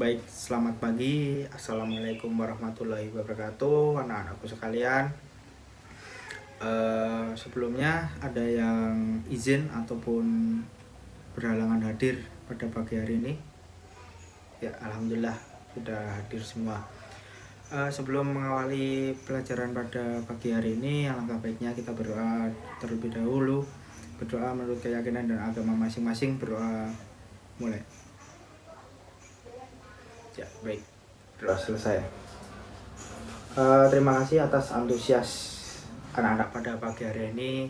Baik, selamat pagi. Assalamualaikum warahmatullahi wabarakatuh, anak-anakku sekalian. Sebelumnya ada yang izin ataupun berhalangan hadir pada pagi hari ini. Ya, alhamdulillah sudah hadir semua. Sebelum mengawali pelajaran pada pagi hari ini, alangkah baiknya kita berdoa terlebih dahulu. Berdoa menurut keyakinan dan agama masing-masing. Berdoa mulai. Ya, baik. Berdoa selesai. Terima kasih atas antusias anak-anak pada pagi hari ini.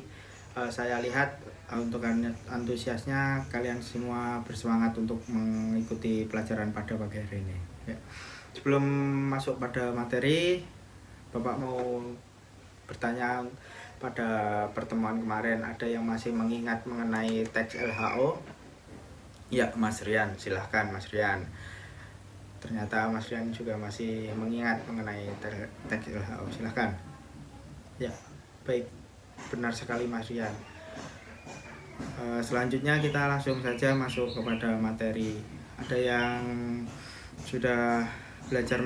Saya lihat untuk antusiasnya kalian semua bersemangat untuk mengikuti pelajaran pada pagi hari ini. Ya. Sebelum masuk pada materi, Bapak mau bertanya pada pertemuan kemarin, ada yang masih mengingat mengenai teks LHO? Ya, Mas Rian, silahkan Mas Rian. Ternyata Mas Rian juga masih mengingat mengenai teks LHO. Silahkan. Ya, baik. Benar sekali Mas Rian. Selanjutnya kita langsung saja masuk kepada materi. Ada yang sudah belajar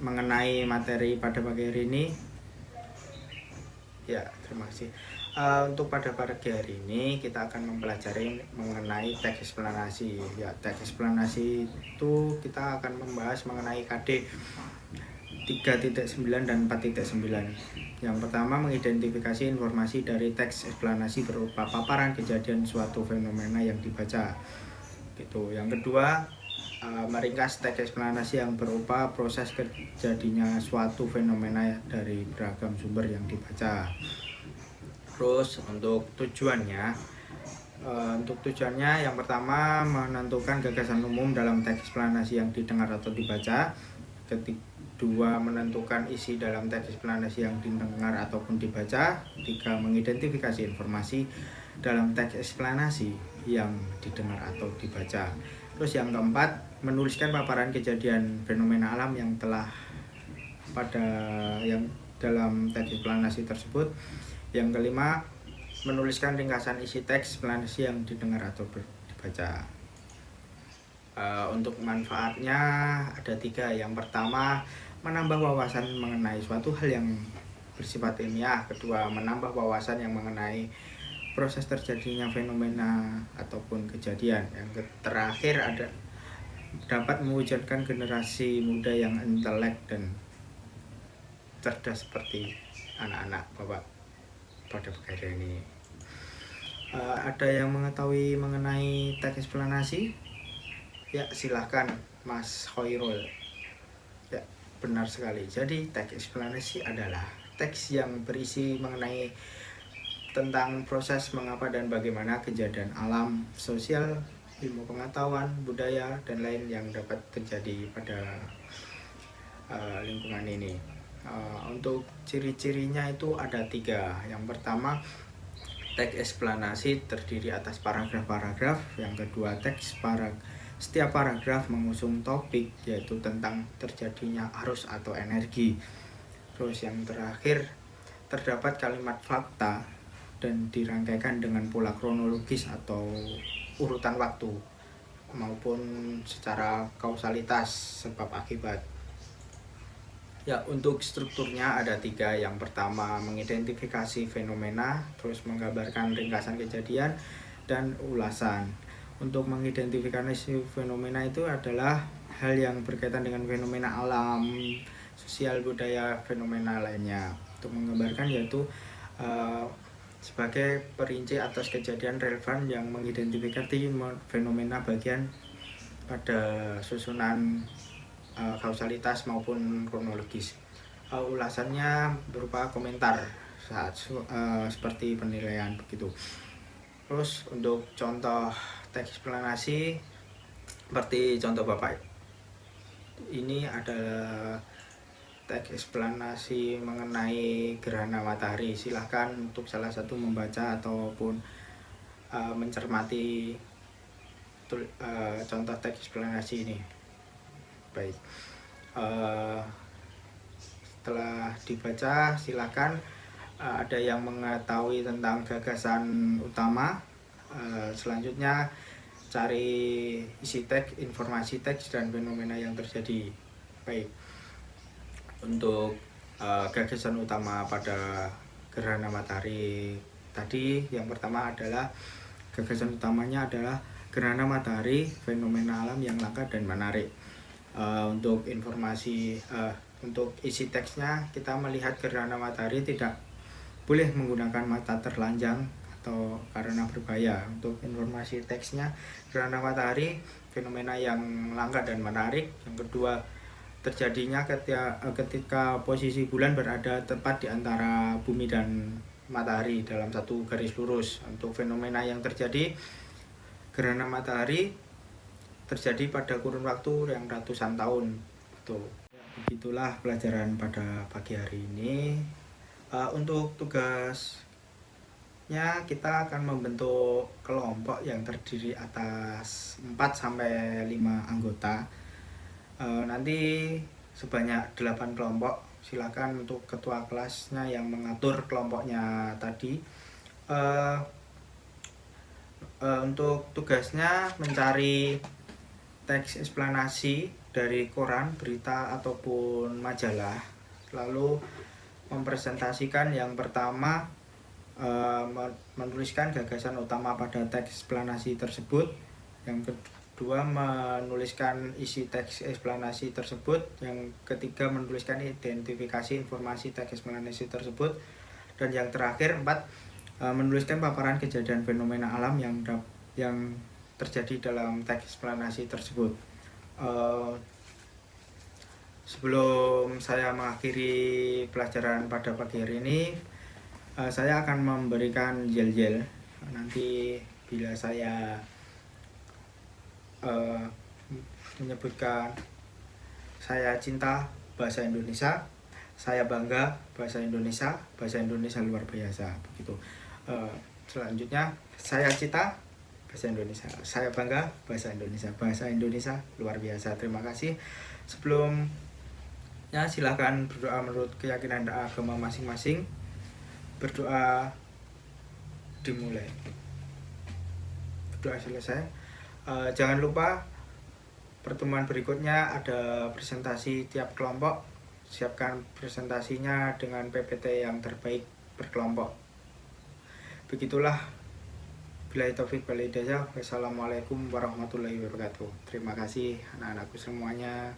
mengenai materi pada pagi hari ini? Ya, terima kasih. Untuk pada pagi hari ini kita akan mempelajari mengenai teks eksplanasi. Ya, teks eksplanasi itu kita akan membahas mengenai KD 3.9 dan 4.9. Yang pertama, mengidentifikasi informasi dari teks eksplanasi berupa paparan kejadian suatu fenomena yang dibaca. Gitu. Yang kedua, meringkas teks eksplanasi yang berupa proses terjadinya suatu fenomena dari beragam sumber yang dibaca. Terus untuk tujuannya yang pertama menentukan gagasan umum dalam teks eksplanasi yang didengar atau dibaca. Kedua, menentukan isi dalam teks eksplanasi yang didengar ataupun dibaca. Tiga, mengidentifikasi informasi dalam teks eksplanasi yang didengar atau dibaca. Terus yang keempat, menuliskan paparan kejadian fenomena alam yang telah yang dalam teks eksplanasi tersebut. Yang kelima, menuliskan ringkasan isi teks eksplanasi yang didengar atau dibaca. Untuk manfaatnya ada tiga. Yang pertama, menambah wawasan mengenai suatu hal yang bersifat ilmiah. Kedua, menambah wawasan yang mengenai proses terjadinya fenomena ataupun kejadian. Yang terakhir dapat mewujudkan generasi muda yang intelek dan cerdas seperti anak-anak Bapak pada pagi hari ini. Ada yang mengetahui mengenai teks eksplanasi? Ya, silahkan Mas Khairul. Ya, benar sekali. Jadi teks eksplanasi adalah teks yang berisi mengenai tentang proses mengapa dan bagaimana kejadian alam, sosial, ilmu pengetahuan, budaya, dan lain yang dapat terjadi pada lingkungan ini. Untuk ciri-cirinya itu ada tiga. Yang pertama, teks eksplanasi terdiri atas paragraf-paragraf. Yang kedua, setiap paragraf mengusung topik, yaitu tentang terjadinya arus atau energi. Terus yang terakhir, terdapat kalimat fakta dan dirangkaikan dengan pola kronologis atau urutan waktu maupun secara kausalitas sebab akibat. Ya, untuk strukturnya ada tiga. Yang pertama, mengidentifikasi fenomena, terus menggambarkan ringkasan kejadian, dan ulasan. Untuk mengidentifikasi fenomena itu adalah hal yang berkaitan dengan fenomena alam, sosial, budaya, fenomena lainnya. Untuk menggambarkan yaitu sebagai perinci atas kejadian relevan yang mengidentifikasi fenomena bagian pada susunan kausalitas maupun kronologis. Ulasannya berupa komentar saat seperti penilaian begitu. Terus untuk contoh teks eksplanasi seperti contoh Bapak ini adalah teks eksplanasi mengenai gerhana matahari. Silahkan untuk salah satu membaca ataupun mencermati contoh teks eksplanasi ini. Baik, setelah dibaca silakan ada yang mengetahui tentang gagasan utama. Selanjutnya cari isi teks, informasi teks, dan fenomena yang terjadi. Baik, untuk gagasan utama pada gerhana matahari tadi, yang pertama adalah gagasan utamanya adalah gerhana matahari fenomena alam yang langka dan menarik. Untuk informasi, untuk isi teksnya, kita melihat gerhana matahari tidak boleh menggunakan mata telanjang atau karena berbahaya. Untuk informasi teksnya, gerhana matahari fenomena yang langka dan menarik. Yang kedua, terjadinya ketika posisi bulan berada tepat di antara bumi dan matahari dalam satu garis lurus. Untuk fenomena yang terjadi, gerhana matahari terjadi pada kurun waktu yang ratusan tahun. Begitulah pelajaran pada pagi hari ini. Untuk tugasnya, kita akan membentuk kelompok yang terdiri atas 4-5 anggota. Nanti sebanyak 8 kelompok. Silakan untuk ketua kelasnya yang mengatur kelompoknya tadi. Untuk tugasnya mencari teks eksplanasi dari koran, berita, ataupun majalah, lalu mempresentasikan. Yang pertama, menuliskan gagasan utama pada teks eksplanasi tersebut. Yang kedua, menuliskan isi teks eksplanasi tersebut. Yang ketiga, menuliskan identifikasi informasi teks eksplanasi tersebut. Dan yang terakhir, 4, menuliskan paparan kejadian fenomena alam yang terjadi dalam teks eksplanasi tersebut. Sebelum saya mengakhiri pelajaran pada pagi hari ini, saya akan memberikan yel-yel. Nanti bila saya menyebutkan saya cinta bahasa Indonesia, saya bangga bahasa Indonesia luar biasa, begitu. Selanjutnya, saya cinta bahasa Indonesia, saya bangga bahasa Indonesia luar biasa. Terima kasih. Sebelumnya, silakan berdoa menurut keyakinan agama masing-masing. Berdoa dimulai. Berdoa selesai. Jangan lupa pertemuan berikutnya ada presentasi tiap kelompok. Siapkan presentasinya dengan PPT yang terbaik berkelompok. Begitulah. Billahi taufik wal hidayah. Wassalamualaikum warahmatullahi wabarakatuh. Terima kasih anak-anakku semuanya.